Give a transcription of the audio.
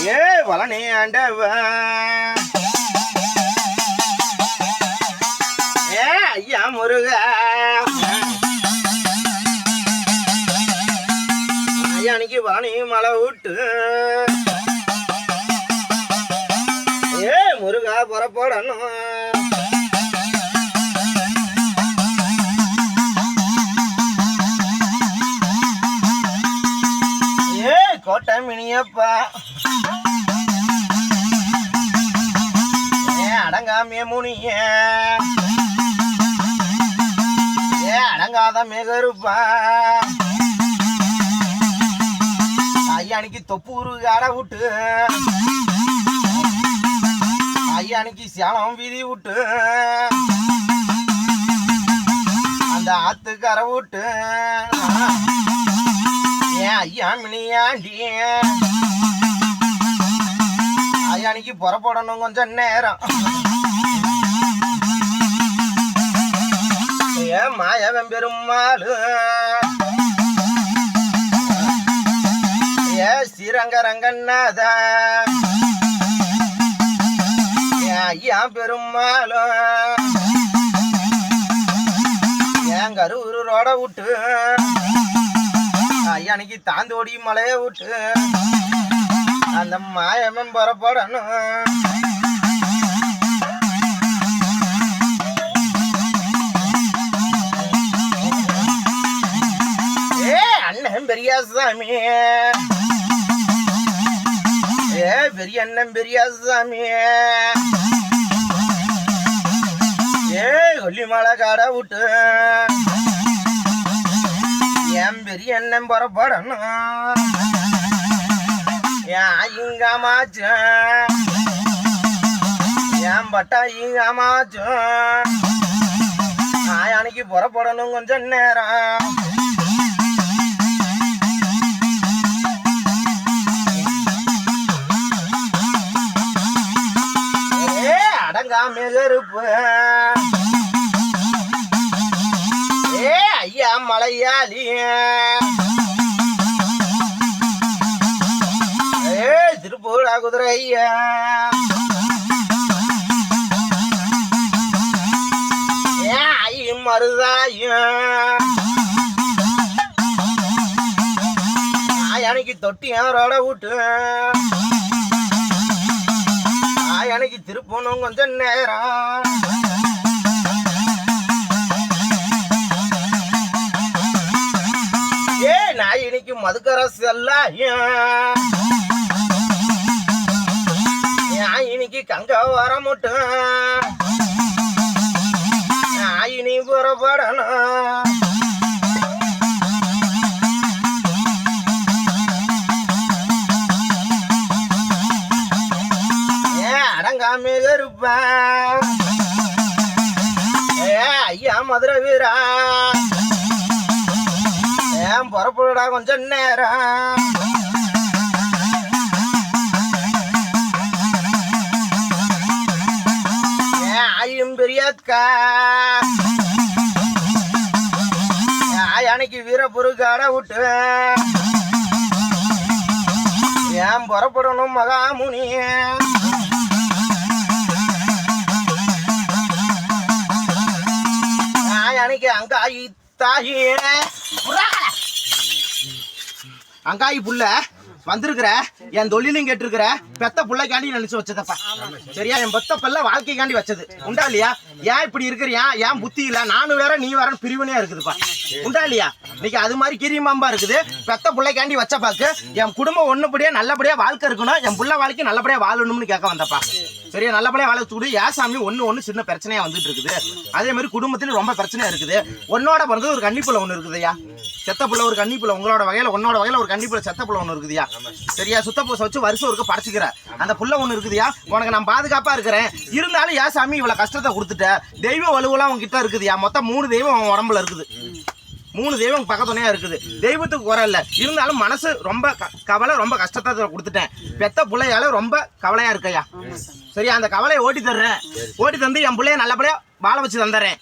ஏ பழனி ஆண்டவா ஏ ஐயா முருகா ஐயா அன்னைக்கு பழனி மலை விட்டு ஏ முருகா புறப்படணும் ஏ கோட்டை மினியப்பா அடங்காமிய முனிய ஏ அடங்காத மேகருப்பா ஐயானிக்கு தொப்பூரு அடை விட்டு ஐயானிக்கு சேலம் வீதி விட்டு அந்த ஆத்துக்கு அரை விட்டு ஏன் ஐயா மினியாண்டி ஐயானிக்கு புறப்படணும் கொஞ்சம் நேரம் ஏன் மாயவன் பெருமாள் ஏ ஸ்ரீரங்க ரங்கநாதா ஏன் ஐயா பெருமாள் ஏன் கரூர் ரோட விட்டு ஐயானிக்கு தாந்தோடி மலையை விட்டு அந்த மாயவன் புறப்படணும் அண்ணன் பெரியாசாமி ஏ பெரிய அண்ணன் பெரியாசாமி ஏ கொல்லிமலை காடை விட்டு என் பெரிய அண்ணன் புறப்படணும் என் ஐயங்காமாச்சும் என் பட்டா ஐயங்காமாச்சும் ஆயானிக்கு புறப்படணும் கொஞ்சம் நேரம் அடங்காமிருப்பு ஏ ஐயா மலையாளி ஏ திருப்பூரா குதிரை ஐயா ஏன் ஐயும் மருதாயும் ஆயானிக்கு தொட்டியாரோட விட்டு எனக்கு திருப்பணும் கொஞ்சம் நேரம் ஏ நான் இன்னைக்கு மதுக்கரசு எல்லாம் இன்னைக்கு கங்க வர மட்டும் இனி புறப்படணும் அடங்காமிருப்பேன் ஏ ஐயா மதுரை வீரா ஏன் புறப்படுடா கொஞ்சம் நேரம் ஏன் ஐயும் பெரியக்கா அன்னைக்கு வீரபுரு காடை விட்டு ஏன் புறப்படணும் மகாமுனி அன்னைக்கு அங்காயி தாயி அங்காயி புள்ள வந்திருக்கிற என் தொழிலையும் கேட்டிருக்கிற பெத்த பிள்ளைக்காண்டி நினைச்சு வச்சதப்பா சரியா என் பெத்த பிள்ளை வாழ்க்கைக்காண்டி வச்சது உண்டா இல்லையா ஏன் இப்படி இருக்கிறியா ஏன் புத்தி இல்ல நானும் வேற நீ வேற பிரிவினையா இருக்குதுப்பா உண்டா இல்லையா இன்னைக்கு அது மாதிரி கிரிமாம்பா இருக்குது பெத்த பிள்ளைக்காண்டி வச்ச பாக்கு என் குடும்பம் ஒண்ணுபடியா நல்லபடியா வாழ்க்கை இருக்கணும் என் புள்ள வாழ்க்கை நல்லபடியா வாழணும்னு கேட்க வந்தப்பா சரியா நல்லபடியா வாழ கூடு ஏசாமி ஒண்ணு சின்ன பிரச்சனையா வந்துட்டு இருக்குது அதே மாதிரி குடும்பத்திலும் ரொம்ப பிரச்சனையா இருக்குது உன்னோட பிறந்தது ஒரு கன்னிப்புள்ள ஒண்ணு இருக்குதுயா செத்த புள்ள ஒரு கன்னிப்புள்ள உங்களோட வகையில உன்னோட வகையில ஒரு கன்னிப்புள்ள செத்த புள்ள ஒண்ணு இருக்குதுயா சரியா சுத்த பூசை வச்சு வருஷம் ஒருக்க படைச்சுக்கிற அந்த புள்ள ஒண்ணு இருக்குதுயா உனக்கு நான் பாதுகாப்பா இருக்கிறேன் இருந்தாலும் ஏசாமி இவ்வளவு கஷ்டத்தை கொடுத்துட்ட தெய்வ வலுவெல்லாம் உங்ககிட்ட இருக்குதுயா மொத்தம் 3 தெய்வம் உடம்புல இருக்குது 3 தெய்வம் பக்கத்துணையா இருக்குது தெய்வத்துக்கு குறை இல்லை இருந்தாலும் மனசு ரொம்ப கவலை ரொம்ப கஷ்டத்தை கொடுத்துட்டேன் பெத்த பிள்ளையால ரொம்ப கவலையா இருக்கையா சரியா அந்த கவலையை ஓட்டி தர்றேன் ஓட்டி தந்து என் பிள்ளைய நல்லபடியா வாழ வச்சு தந்துடுறேன்.